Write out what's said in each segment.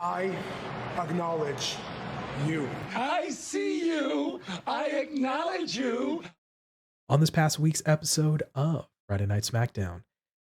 I acknowledge you. I see you. I acknowledge you. On this past week's episode of Friday Night Smackdown,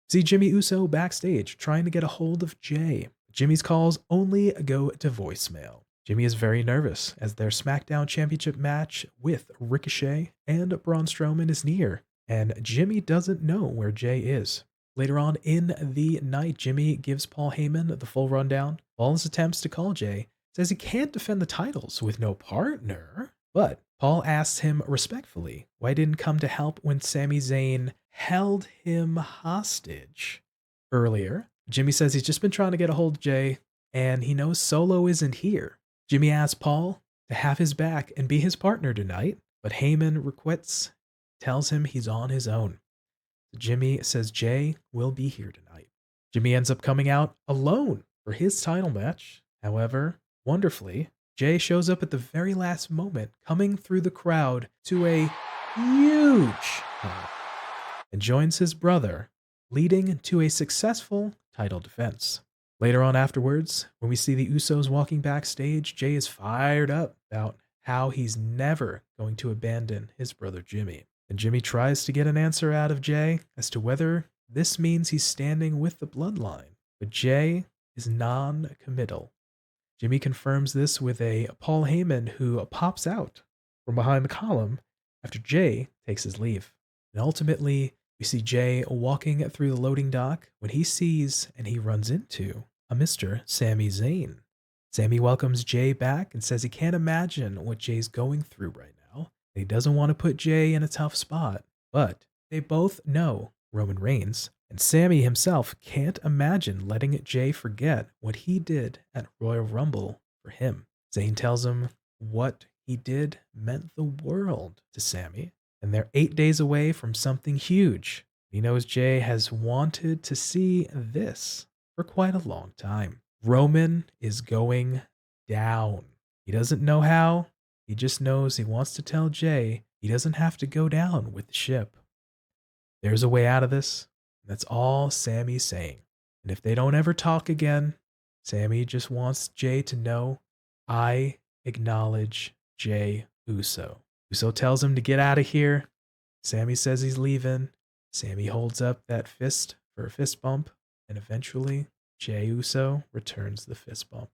see Jimmy Uso backstage trying to get a hold of Jey. Jimmy's calls only go to voicemail. Jimmy is very nervous as their Smackdown Championship match with Ricochet and Braun Strowman is near, and Jimmy doesn't know where Jey is. Later on in the night, Jimmy gives Paul Heyman the full rundown. All his attempts to call Jey, says he can't defend the titles with no partner, but Paul asks him respectfully why he didn't come to help when Sami Zayn held him hostage. Earlier, Jimmy says he's just been trying to get a hold of Jey, and he knows Solo isn't here. Jimmy asks Paul to have his back and be his partner tonight, but Heyman requests, tells him he's on his own. Jimmy says Jey will be here tonight. Jimmy ends up coming out alone for his title match. However, wonderfully, Jey shows up at the very last moment, coming through the crowd to a huge pop, and joins his brother, leading to a successful title defense. Later on afterwards, when we see the Usos walking backstage, Jey is fired up about how he's never going to abandon his brother Jimmy. And Jimmy tries to get an answer out of Jey as to whether this means he's standing with the Bloodline, but Jey is non-committal. Jimmy confirms this with a Paul Heyman who pops out from behind the column after Jey takes his leave. And ultimately, we see Jey walking through the loading dock when he sees and he runs into a Mr. Sami Zayn. Sami welcomes Jey back and says he can't imagine what Jey's going through right now. He doesn't want to put Jey in a tough spot, but they both know Roman Reigns, and Sami himself can't imagine letting Jey forget what he did at Royal Rumble for him. Zayn tells him what he did meant the world to Sami, and they're 8 days away from something huge. He knows Jey has wanted to see this for quite a long time. Roman is going down. He doesn't know how. He just knows he wants to tell Jey he doesn't have to go down with the ship. There's a way out of this. That's all Sami's saying. And if they don't ever talk again, Sami just wants Jey to know, I acknowledge Jey Uso. Uso tells him to get out of here. Sami says he's leaving. Sami holds up that fist for a fist bump. And eventually, Jey Uso returns the fist bump.